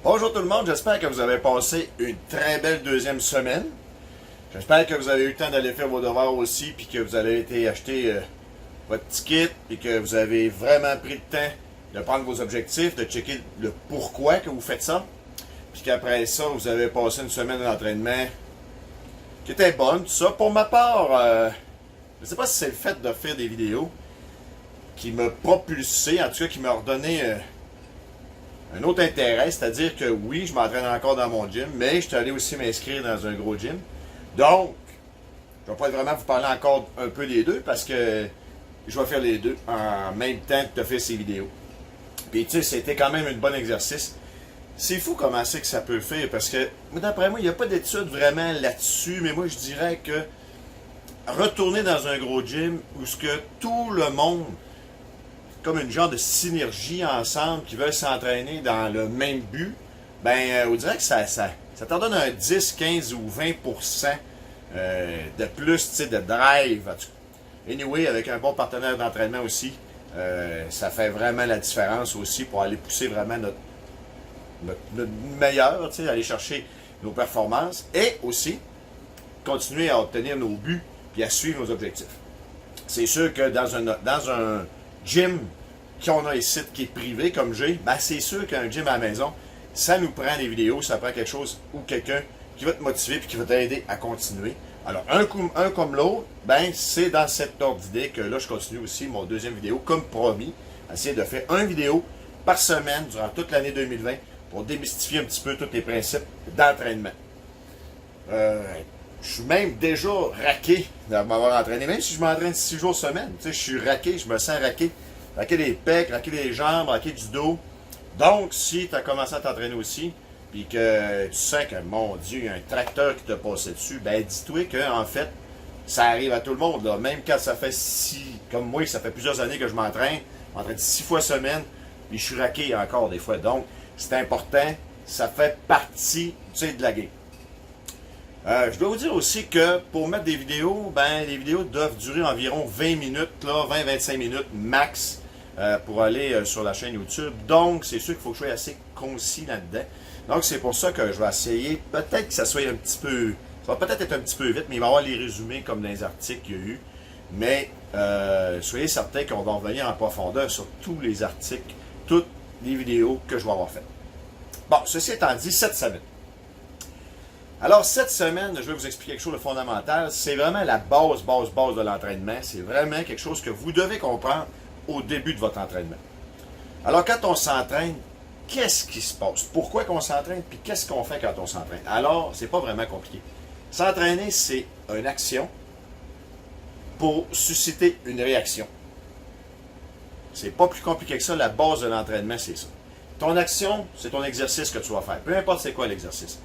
Bonjour tout le monde, j'espère que vous avez passé une très belle deuxième semaine. J'espère que vous avez eu le temps d'aller faire vos devoirs aussi, puis que vous avez été acheter votre ticket, puis que vous avez vraiment pris le temps de prendre vos objectifs, de checker le pourquoi que vous faites ça, puis qu'après ça, vous avez passé une semaine d'entraînement qui était bonne, tout ça. Pour ma part, je ne sais pas si c'est le fait de faire des vidéos qui m'a propulsé, en tout cas qui m'a redonné un autre intérêt, c'est-à-dire que oui, je m'entraîne encore dans mon gym, mais je suis allé aussi m'inscrire dans un gros gym. Donc, je vais pas vraiment vous parler encore un peu des deux parce que je vais faire les deux en même temps que de faire ces vidéos. Puis tu sais, c'était quand même un bon exercice. C'est fou comment c'est que ça peut faire parce que, d'après moi, il n'y a pas d'études vraiment là-dessus, mais moi je dirais que retourner dans un gros gym où ce que tout le monde, comme une genre de synergie ensemble, qui veulent s'entraîner dans le même but, ben, on dirait que ça t'en donne un 10, 15 ou 20% de plus, tu sais, de drive. Anyway, avec un bon partenaire d'entraînement aussi, ça fait vraiment la différence aussi pour aller pousser vraiment notre meilleur, tu sais, aller chercher nos performances et aussi continuer à obtenir nos buts et à suivre nos objectifs. C'est sûr que dans un gym qu'on a ici qui est privé comme j'ai, ben c'est sûr qu'un gym à la maison, ça nous prend des vidéos, ça prend quelque chose ou quelqu'un qui va te motiver et qui va t'aider à continuer. Alors, un comme l'autre, ben c'est dans cet ordre d'idée que là, je continue aussi mon deuxième vidéo, comme promis, essayer de faire une vidéo par semaine durant toute l'année 2020 pour démystifier un petit peu tous les principes d'entraînement. Je suis même déjà raqué de m'avoir entraîné, même si je m'entraîne 6 jours semaine. Tu sais, je suis raqué, je me sens raqué. Raquer les pecs, raquer les jambes, raquer du dos. Donc, si tu as commencé à t'entraîner aussi, puis que tu sens que, mon Dieu, il y a un tracteur qui t'a passé dessus, ben dis-toi que en fait, ça arrive à tout le monde. Là. Même quand ça fait comme moi, ça fait plusieurs années que je m'entraîne 6 fois semaine, puis je suis raqué encore des fois. Donc, c'est important, ça fait partie, tu sais, de la game. Je dois vous dire aussi que pour mettre des vidéos, ben les vidéos doivent durer environ 20 minutes, 20-25 minutes max pour aller sur la chaîne YouTube. Donc, c'est sûr qu'il faut que je sois assez concis là-dedans. Donc, c'est pour ça que je vais essayer, peut-être que ça soit un petit peu, ça va peut-être être un petit peu vite, mais il va y avoir les résumés comme dans les articles qu'il y a eu. Mais soyez certains qu'on va revenir en profondeur sur tous les articles, toutes les vidéos que je vais avoir faites. Bon, ceci étant dit, cette semaine. Alors, cette semaine, je vais vous expliquer quelque chose de fondamental. C'est vraiment la base de l'entraînement. C'est vraiment quelque chose que vous devez comprendre au début de votre entraînement. Alors, quand on s'entraîne, qu'est-ce qui se passe? Pourquoi qu'on s'entraîne? Puis qu'est-ce qu'on fait quand on s'entraîne? Alors, c'est pas vraiment compliqué. S'entraîner, c'est une action pour susciter une réaction. C'est pas plus compliqué que ça. La base de l'entraînement, c'est ça. Ton action, c'est ton exercice que tu vas faire. Peu importe c'est quoi l'exercice.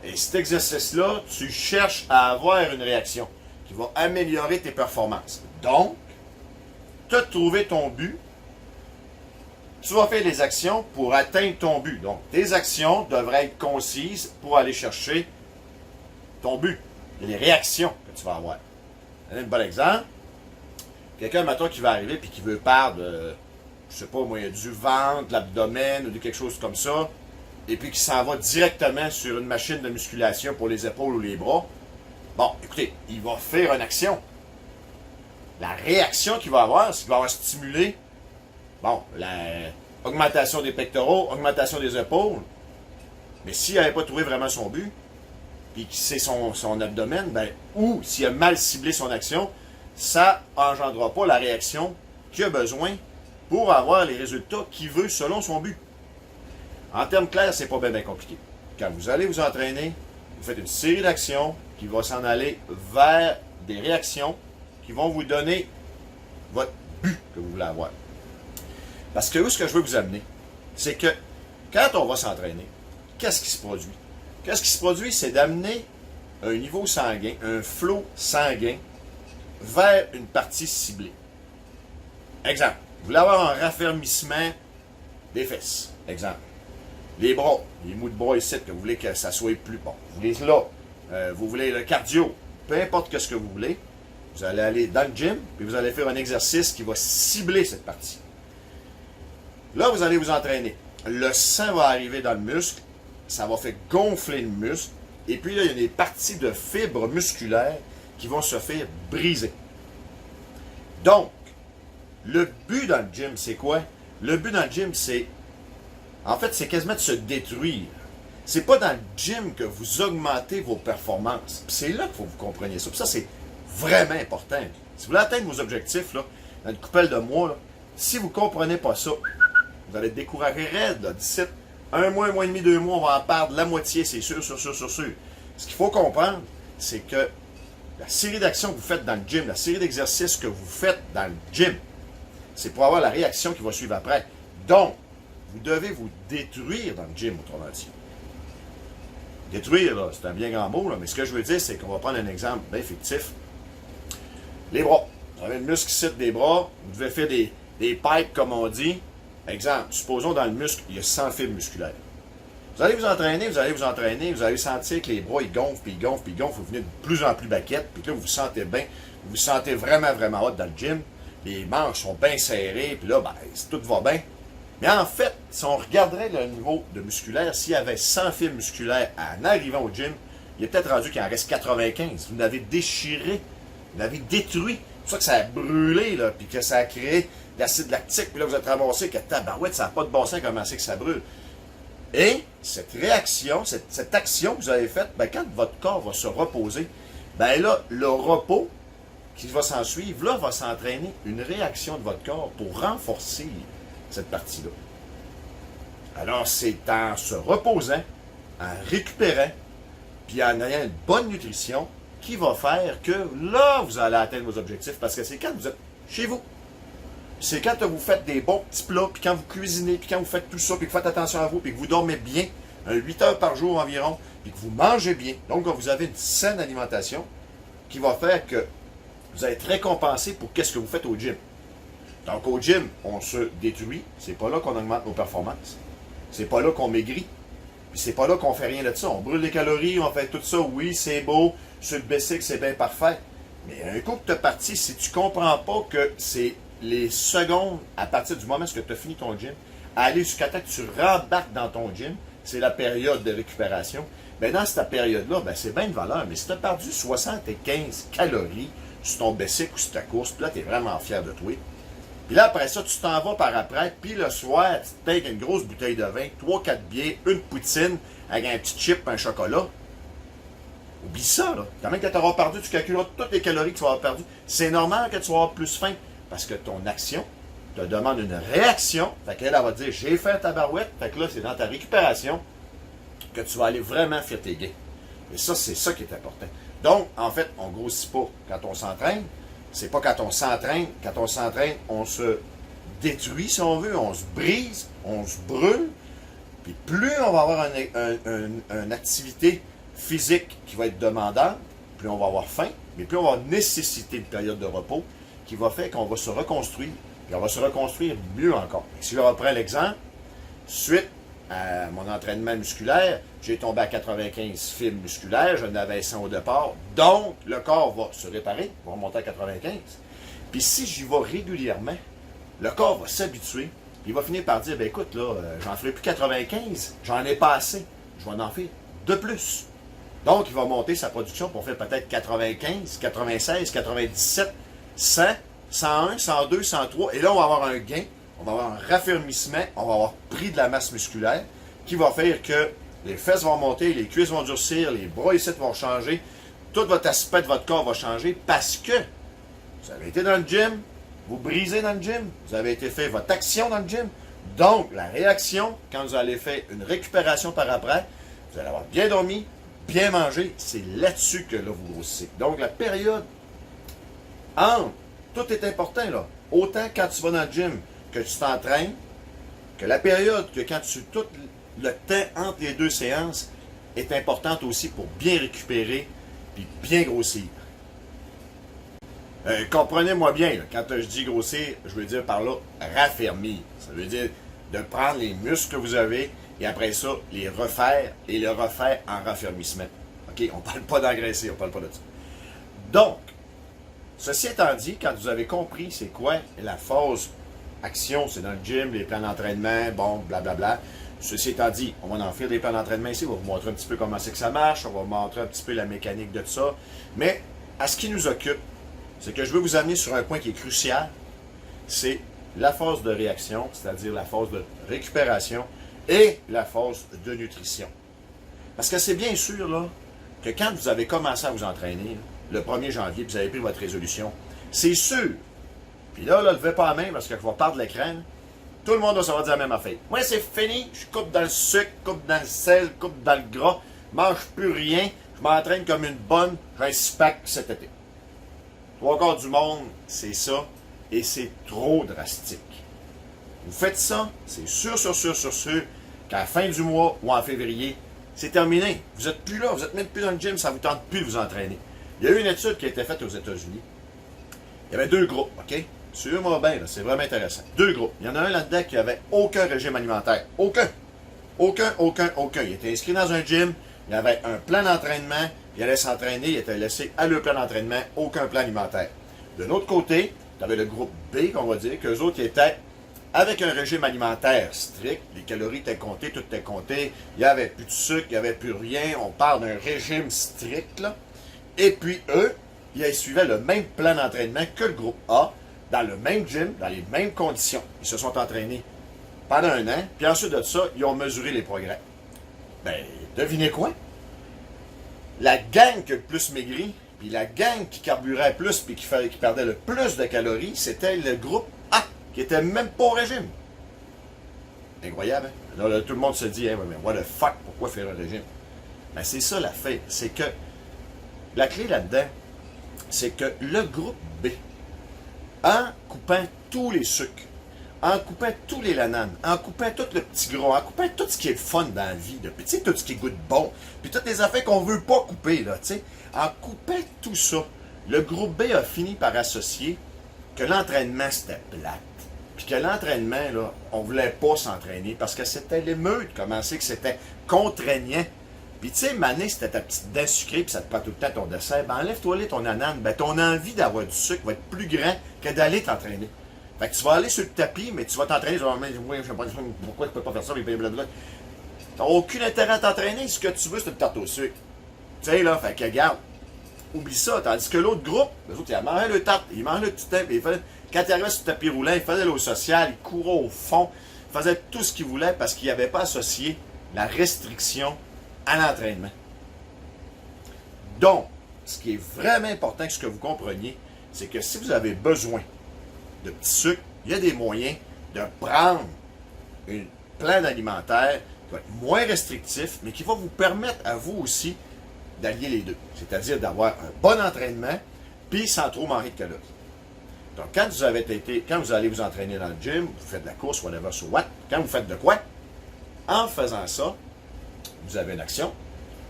Et cet exercice-là, tu cherches à avoir une réaction qui va améliorer tes performances. Donc, tu as trouvé ton but, tu vas faire les actions pour atteindre ton but. Donc, tes actions devraient être concises pour aller chercher ton but, les réactions que tu vas avoir. Un bon exemple. Quelqu'un, maintenant, qui va arriver et qui veut perdre, je sais pas moi, du ventre, de l'abdomen ou de quelque chose comme ça, et puis qui s'en va directement sur une machine de musculation pour les épaules ou les bras, bon, écoutez, il va faire une action. La réaction qu'il va avoir, c'est qu'il va avoir stimulé, bon, l'augmentation des pectoraux, augmentation des épaules, mais s'il n'avait pas trouvé vraiment son but, puis que c'est son abdomen, ben, ou s'il a mal ciblé son action, ça n'engendrera pas la réaction qu'il a besoin pour avoir les résultats qu'il veut selon son but. En termes clairs, c'est pas bien compliqué. Quand vous allez vous entraîner, vous faites une série d'actions qui vont s'en aller vers des réactions qui vont vous donner votre but que vous voulez avoir. Parce que où ce que je veux vous amener, c'est que quand on va s'entraîner, qu'est-ce qui se produit? Qu'est-ce qui se produit? C'est d'amener un niveau sanguin, un flot sanguin vers une partie ciblée. Exemple, vous voulez avoir un raffermissement des fesses. Exemple. Les bras, les mous de bras ici, que vous voulez que ça soit plus bon. Vous voulez là, vous voulez le cardio, peu importe ce que vous voulez, vous allez aller dans le gym, puis vous allez faire un exercice qui va cibler cette partie. Là, vous allez vous entraîner. Le sang va arriver dans le muscle, ça va faire gonfler le muscle, et puis là, il y a des parties de fibres musculaires qui vont se faire briser. Donc, le but dans le gym, c'est quoi? Le but dans le gym, c'est... En fait, c'est quasiment de se détruire. C'est pas dans le gym que vous augmentez vos performances. Puis c'est là qu'il faut que vous compreniez ça. Puis ça, c'est vraiment important. Si vous voulez atteindre vos objectifs, là, dans une couple de mois, là, si vous ne comprenez pas ça, vous allez être découragé raide. D'ici un mois et demi, 2 mois, on va en perdre la moitié, c'est sûr. Ce qu'il faut comprendre, c'est que la série d'actions que vous faites dans le gym, la série d'exercices que vous faites dans le gym, c'est pour avoir la réaction qui va suivre après. Donc, vous devez vous détruire dans le gym, autrement dit. Détruire, c'est un bien grand mot, là, mais ce que je veux dire, c'est qu'on va prendre un exemple bien fictif. Les bras. Vous avez le muscle ici des bras, vous devez faire des pipes, comme on dit. Exemple, supposons dans le muscle, il y a 100 fibres musculaires. Vous allez vous entraîner, vous allez sentir que les bras, ils gonflent, vous venez de plus en plus baquettes, puis là, vous vous sentez bien, vous vous sentez vraiment hot dans le gym, les manches sont bien serrées, puis là, ben, tout va bien. Mais en fait, si on regarderait le niveau de musculaire, s'il y avait 100 fibres musculaires en arrivant au gym, il est peut-être rendu qu'il en reste 95. Vous l'avez déchiré, vous l'avez détruit. C'est pour ça que ça a brûlé, là, puis que ça a créé de l'acide lactique, puis là, vous êtes ramassé que tabarouette, ça n'a pas de bon sens comment c'est que ça brûle. Et cette réaction, cette action que vous avez faite, ben, quand votre corps va se reposer, ben là, le repos qui va s'en suivre, là, va s'entraîner une réaction de votre corps pour renforcer cette partie-là. Alors, c'est en se reposant, en récupérant, puis en ayant une bonne nutrition, qui va faire que là, vous allez atteindre vos objectifs, parce que c'est quand vous êtes chez vous. C'est quand vous faites des bons petits plats, puis quand vous cuisinez, puis quand vous faites tout ça, puis que vous faites attention à vous, puis que vous dormez bien, 8 heures par jour environ, puis que vous mangez bien. Donc, vous avez une saine alimentation qui va faire que vous allez être récompensé pour qu'est-ce que vous faites au gym. Donc, au gym, on se détruit. C'est pas là qu'on augmente nos performances. C'est pas là qu'on maigrit. Puis c'est pas là qu'on fait rien de ça. On brûle des calories, on fait tout ça. Oui, c'est beau. Sur le basic, c'est bien parfait. Mais un coup que tu es parti, si tu comprends pas que c'est les secondes à partir du moment où tu as fini ton gym, à aller jusqu'à temps que tu rembarques dans ton gym, c'est la période de récupération. Bien, dans cette période-là, ben, c'est bien de valeur. Mais si tu as perdu 75 calories sur ton basic ou sur ta course, puis là, tu es vraiment fier de toi. Puis là, après ça, tu t'en vas par après, puis le soir, tu te payes une grosse bouteille de vin, 3-4 bières, une poutine, avec un petit chip, un chocolat. Oublie ça, là. Quand même que tu auras perdu, tu calculeras toutes les calories que tu vas avoir perdues. C'est normal que tu vas avoir plus faim, parce que ton action te demande une réaction. Fait qu'elle, elle va te dire, j'ai fait ta barouette. Fait que là, c'est dans ta récupération que tu vas aller vraiment faire tes gains. Et ça, c'est ça qui est important. Donc, en fait, on ne grossit pas quand on s'entraîne. C'est pas quand on s'entraîne. Quand on s'entraîne, on se détruit, si on veut, on se brise, on se brûle. Puis plus on va avoir une activité physique qui va être demandante, plus on va avoir faim, mais plus on va nécessiter une période de repos qui va faire qu'on va se reconstruire. Puis on va se reconstruire mieux encore. Et si je reprends l'exemple, suite à mon entraînement musculaire, j'ai tombé à 95 fibres musculaires, j'en avais 100 au départ, donc le corps va se réparer, va remonter à 95. Puis si j'y vais régulièrement, le corps va s'habituer, puis il va finir par dire, ben écoute, là, j'en ferai plus 95, j'en ai pas assez, je vais en faire de plus. Donc il va monter sa production pour faire peut-être 95, 96, 97, 100, 101, 102, 103, et là on va avoir un gain, on va avoir un raffermissement, on va avoir pris de la masse musculaire qui va faire que les fesses vont monter, les cuisses vont durcir, les bras ici vont changer, tout votre aspect de votre corps va changer parce que vous avez été dans le gym, vous brisez dans le gym, vous avez été fait votre action dans le gym. Donc, la réaction, quand vous allez faire une récupération par après, vous allez avoir bien dormi, bien mangé, c'est là-dessus que là, vous grossissez. Donc, la période entre, tout est important là. Autant quand tu vas dans le gym, que tu t'entraînes, que la période, que quand tu... Tout le temps entre les deux séances est importante aussi pour bien récupérer et bien grossir. Comprenez-moi bien, là, quand je dis grossir, je veux dire par là raffermir. Ça veut dire de prendre les muscles que vous avez et après ça, les refaire et le refaire en raffermissement. OK? On ne parle pas d'engraisser, on ne parle pas de ça. Donc, ceci étant dit, quand vous avez compris c'est quoi la phase action, c'est dans le gym, les plans d'entraînement, bon, blablabla. Ceci étant dit, on va en faire des plans d'entraînement ici, on va vous montrer un petit peu comment c'est que ça marche, on va vous montrer un petit peu la mécanique de tout ça. Mais, à ce qui nous occupe, c'est que je veux vous amener sur un point qui est crucial, c'est la phase de réaction, c'est-à-dire la phase de récupération et la phase de nutrition. Parce que c'est bien sûr là, que quand vous avez commencé à vous entraîner, le 1er janvier, vous avez pris votre résolution, c'est sûr. Puis là, levez pas la main parce que je vais perdre l'écran. Tout le monde va savoir dire la même affaire. Moi, c'est fini, je coupe dans le sucre, coupe dans le sel, coupe dans le gras, mange plus rien, je m'entraîne comme une bonne, j'ai un six-pack cet été. Trois quarts du monde, c'est ça, et c'est trop drastique. Vous faites ça, c'est sûr qu'à la fin du mois ou en février, c'est terminé. Vous n'êtes plus là, vous n'êtes même plus dans le gym, ça ne vous tente plus de vous entraîner. Il y a eu une étude qui a été faite aux États-Unis. Il y avait 2 groupes, OK? Suivez-moi bien, c'est vraiment intéressant. 2 groupes. Il y en a un là-dedans qui n'avait aucun régime alimentaire. Aucun. Il était inscrit dans un gym, il avait un plan d'entraînement, il allait s'entraîner, il était laissé à le plan d'entraînement, aucun plan alimentaire. De l'autre côté, tu avais le groupe B, qu'on va dire, qu'eux autres étaient avec un régime alimentaire strict, les calories étaient comptées, tout était compté, il n'y avait plus de sucre, il n'y avait plus rien, on parle d'un régime strict, là. Et puis eux, ils suivaient le même plan d'entraînement que le groupe A, dans le même gym, dans les mêmes conditions. Ils se sont entraînés pendant 1 an, puis ensuite de ça, ils ont mesuré les progrès. Ben, devinez quoi? La gang qui a le plus maigri, puis la gang qui carburait plus, puis qui perdait le plus de calories, c'était le groupe A, qui était même pas au régime. Incroyable, hein? Là, tout le monde se dit, hey, mais what the fuck, pourquoi faire un régime? Ben, c'est ça la fait, c'est que la clé là-dedans, c'est que le groupe B, en coupant tous les sucres, en coupant tous les lananes, en coupant tout le petit gras, en coupant tout ce qui est fun dans la vie, tu sais, tout ce qui goûte bon, puis toutes les affaires qu'on veut pas couper, là, tu sais, en coupant tout ça, le groupe B a fini par associer que l'entraînement, c'était plate. Puis que l'entraînement, là, on voulait pas s'entraîner parce que c'était l'émeute, comment c'est que c'était contraignant. Puis tu sais, mané, c'était ta petite dent sucrée, puis ça te prend tout le temps ton dessert. Ben enlève-toi là ton anane, ben ton envie d'avoir du sucre va être plus grand que d'aller t'entraîner. Fait que tu vas aller sur le tapis, mais tu vas t'entraîner, tu vas dire, oui, je sais pas pourquoi tu peux pas faire ça, mais blablabla. T'as aucun intérêt à t'entraîner, ce que tu veux, c'est une tarte au sucre. Tu sais, là, fait que regarde, oublie ça. Tandis que l'autre groupe, les autres, ils mangeaient le tarte, ils mangeaient le petit temps, puis quand ils arrivaient sur le tapis roulant, ils faisaient l'eau sociale, ils couraient au fond, ils faisaient tout ce qu'ils voulaient parce qu'ils n'avaient pas associé la restriction à l'entraînement. Donc, ce qui est vraiment important que ce que vous compreniez, c'est que si vous avez besoin de petits sucres, il y a des moyens de prendre un plan alimentaire qui va être moins restrictif, mais qui va vous permettre à vous aussi d'allier les deux. C'est-à-dire d'avoir un bon entraînement, puis sans trop manger de calories. Donc, quand vous allez vous entraîner dans le gym, vous faites de la course, whatever, so what, quand vous faites de quoi, en faisant ça, vous avez une action,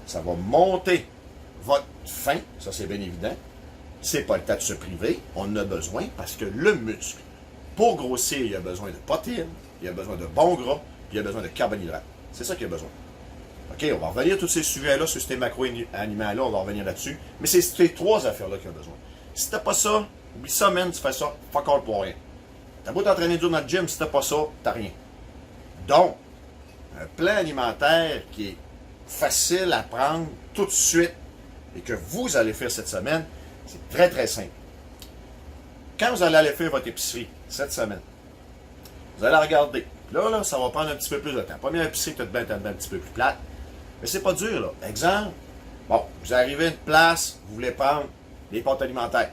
ça va monter votre faim, ça c'est bien évident. C'est pas le temps de se priver, on en a besoin parce que le muscle, pour grossir, il a besoin de protéines, il a besoin de bons gras, puis il a besoin de carbohydrates. C'est ça qu'il a besoin. OK, on va revenir à tous ces sujets-là, sur ces macro-aliments-là, on va revenir là-dessus. Mais c'est ces 3 affaires-là qu'il a besoin. Si t'as pas ça, oublie ça, man, tu fais ça, fuck all pour rien. T'as beau t'entraîner dur dans le gym, si t'as pas ça, t'as rien. Donc, un plan alimentaire qui est facile à prendre tout de suite et que vous allez faire cette semaine, c'est très très simple. Quand vous allez aller faire votre épicerie cette semaine, vous allez regarder. Là, ça va prendre un petit peu plus de temps. Première épicerie, peut-être un petit peu plus plate. Mais c'est pas dur, là. Exemple, bon, vous arrivez à une place, vous voulez prendre les pâtes alimentaires.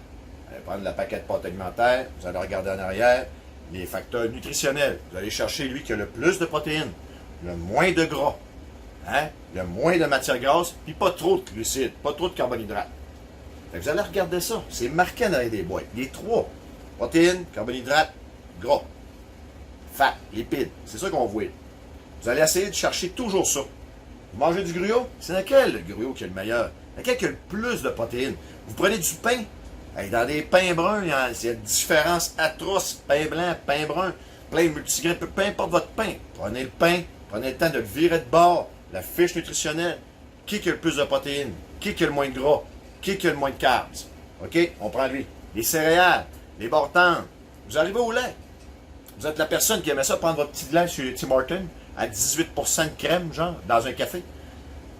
Vous allez prendre le paquet de pâtes alimentaires, vous allez regarder en arrière, les facteurs nutritionnels. Vous allez chercher lui qui a le plus de protéines, le moins de gras, hein, le moins de matière grasse, puis pas trop de glucides, pas trop de carbohydrates. Vous allez regarder ça. C'est marqué dans les boîtes. Les 3. Protéines, carbohydrates, gras. Fat, lipides. C'est ça qu'on voit. Vous allez essayer de chercher toujours ça. Vous mangez du gruau? C'est lequel le gruau qui est le meilleur? Lequel qui a le plus de protéines? Vous prenez du pain? Hey, dans des pains bruns, il y a une différence atroce. Pain blanc, pain brun, pain multigrain, peu importe votre pain. Prenez le pain, Prenez le temps de le virer de bord, la fiche nutritionnelle. Qui a le plus de protéines? Qui a le moins de gras? Qui a le moins de carbs? OK? On prend lui. Les céréales, les bords tendres. Vous arrivez au lait. Vous êtes la personne qui aimait ça prendre votre petit lait chez Tim Hortons à 18% de crème, genre, dans un café.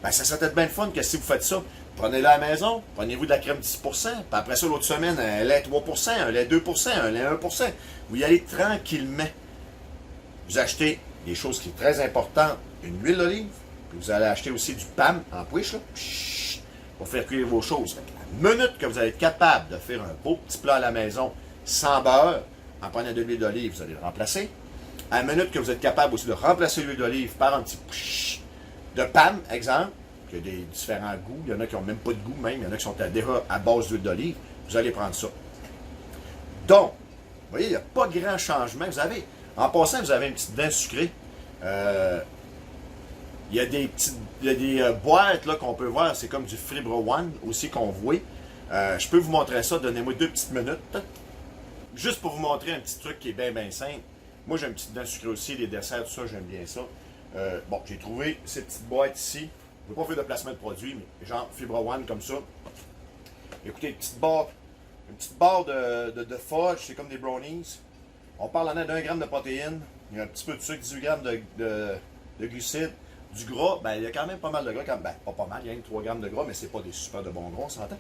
Ben, ça serait peut-être bien le fun que si vous faites ça, prenez-le à la maison, prenez-vous de la crème 10%, puis après ça, l'autre semaine, un lait 3%, un lait 2%, un lait 1%. Vous y allez tranquillement. Vous achetez des choses qui sont très importantes, une huile d'olive, puis vous allez acheter aussi du PAM en pouiche, là, pour faire cuire vos choses. La minute que vous allez être capable de faire un beau petit plat à la maison sans beurre, en prenant de l'huile d'olive, vous allez le remplacer. À la minute que vous êtes capable aussi de remplacer l'huile d'olive par un petit de PAM, exemple, qui a des différents goûts, il y en a qui n'ont même pas de goût même, il y en a qui sont déjà à base d'huile d'olive, vous allez prendre ça. Donc, vous voyez, il n'y a pas grand changement. Vous avez, en passant, vous avez une petite dent sucrée. Il y a des boîtes là, qu'on peut voir, c'est comme du Fibre One aussi qu'on voit. Je peux vous montrer ça, donnez-moi 2 petites minutes. Juste pour vous montrer un petit truc qui est bien simple. Moi j'ai une petite dent sucrée aussi, les desserts, tout ça, j'aime bien ça. Bon, j'ai trouvé cette petite boîte ici. Je ne veux pas faire de placement de produit, mais genre Fibre One comme ça. Écoutez, une petite barre de fudge, c'est comme des brownies. On parle en d'un gramme de protéines, il y a un petit peu de sucre, 18 grammes de glucides. Du gras, ben, il y a quand même pas mal de gras. Ben, pas mal, il y a 3 grammes de gras, mais c'est pas des super de bons gras, on s'entend.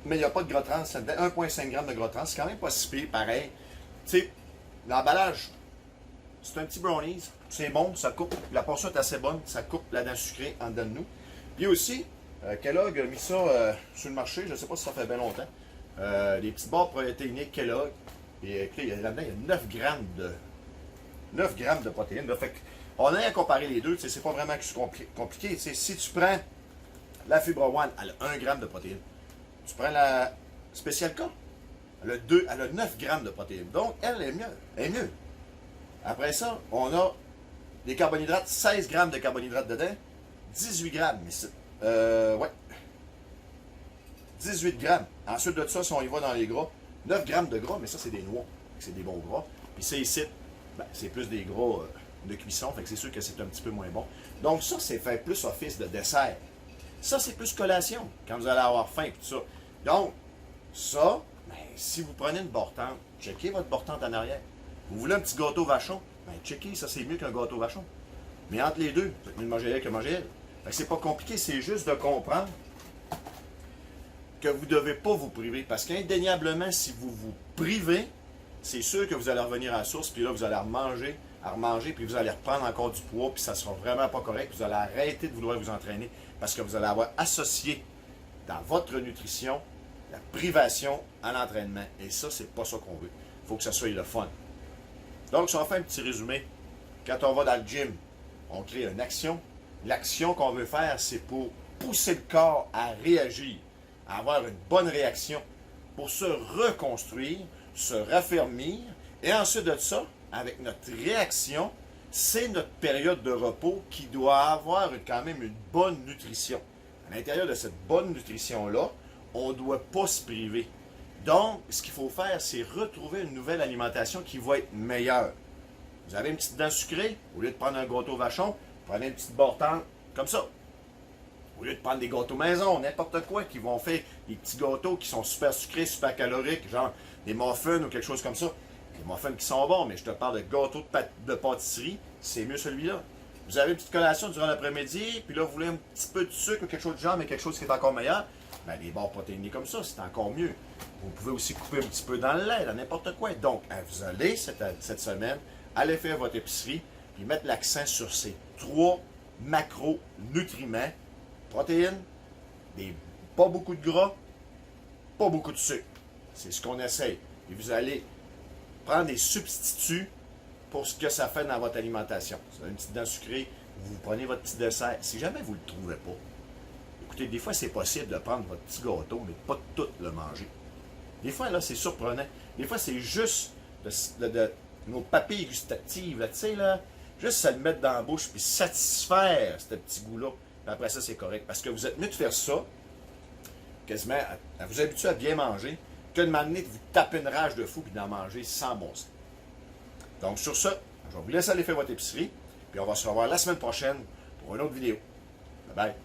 Mais il n'y a pas de gras trans, 1,5 g de gras trans, c'est quand même pas si pire, pareil. Tu sais, l'emballage, c'est un petit brownies, c'est bon, ça coupe, la portion est assez bonne, ça coupe la dent sucrée en dedans de nous. Puis aussi, Kellogg a mis ça sur le marché, je ne sais pas si ça fait bien longtemps. Les petites barres protéiniques Kellogg. Et là-dedans, il y a 9 grammes de protéines. Là, fait on a à comparer les deux, c'est pas vraiment compliqué. Si tu prends la Fibre One, elle a 1 gramme de protéines. Tu prends la Special K, elle a 9 grammes de protéines. Donc, elle est mieux. Elle est mieux. Après ça, on a des carbohydrates, 16 grammes de carbohydrates dedans, 18 grammes. Ouais. 18 grammes. Ensuite de ça, si on y va dans les gras, 9 grammes de gras, mais ça, c'est des noix. C'est des bons gras. Puis ça ici, ben, c'est plus des gras de cuisson, fait que c'est sûr que c'est un petit peu moins bon. Donc ça, c'est fait plus office de dessert. Ça, c'est plus collation, quand vous allez avoir faim et tout ça. Donc, ça, ben, si vous prenez une bord-tente, checkez votre bord-tente en arrière. Vous voulez un petit gâteau vachon, ben checkez, ça c'est mieux qu'un gâteau vachon. Mais entre les deux, vous êtes mieux de manger elle que manger elle. Fait que c'est pas compliqué, c'est juste de comprendre que vous ne devez pas vous priver. Parce qu'indéniablement, si vous vous privez, c'est sûr que vous allez revenir à la source, puis là, vous allez remanger, puis vous allez reprendre encore du poids, puis ça ne sera vraiment pas correct. Vous allez arrêter de vouloir vous entraîner parce que vous allez avoir associé dans votre nutrition la privation à l'entraînement. Et ça, c'est pas ça qu'on veut. Il faut que ça soit le fun. Donc, si on fait un petit résumé, quand on va dans le gym, on crée une action. L'action qu'on veut faire, c'est pour pousser le corps à réagir, à avoir une bonne réaction, pour se reconstruire, se raffermir, et ensuite de ça, avec notre réaction, c'est notre période de repos qui doit avoir quand même une bonne nutrition. À l'intérieur de cette bonne nutrition-là, on ne doit pas se priver. Donc, ce qu'il faut faire, c'est retrouver une nouvelle alimentation qui va être meilleure. Vous avez une petite dent sucrée, au lieu de prendre un gâteau vachon, prenez une petite bord-tente comme ça. Au lieu de prendre des gâteaux maison, n'importe quoi, qui vont faire des petits gâteaux qui sont super sucrés, super caloriques, genre des muffins ou quelque chose comme ça. Des muffins qui sont bons, mais je te parle de gâteaux de pâtisserie, c'est mieux celui-là. Vous avez une petite collation durant l'après-midi, puis là, vous voulez un petit peu de sucre ou quelque chose du genre, mais quelque chose qui est encore meilleur, ben, des barres protéinées comme ça, c'est encore mieux. Vous pouvez aussi couper un petit peu dans le lait, dans n'importe quoi. Donc, vous allez, cette semaine, aller faire votre épicerie, puis mettre l'accent sur ces 3 macronutriments. Protéines, pas beaucoup de gras, pas beaucoup de sucre. C'est ce qu'on essaye. Et vous allez prendre des substituts pour ce que ça fait dans votre alimentation. Si vous avez une petite dent sucrée, vous prenez votre petit dessert. Si jamais vous ne le trouvez pas, écoutez, des fois c'est possible de prendre votre petit gâteau, mais pas de tout le manger. Des fois, là, c'est surprenant. Des fois, c'est juste de nos papilles gustatives, tu sais, là, juste se le mettre dans la bouche puis satisfaire ce petit goût-là. Après ça, c'est correct. Parce que vous êtes mieux de faire ça, quasiment, à vous habituer à bien manger, que de m'amener de vous taper une rage de fou puis d'en manger sans bon sens. Donc, sur ça, je vais vous laisser aller faire votre épicerie. Puis on va se revoir la semaine prochaine pour une autre vidéo. Bye bye.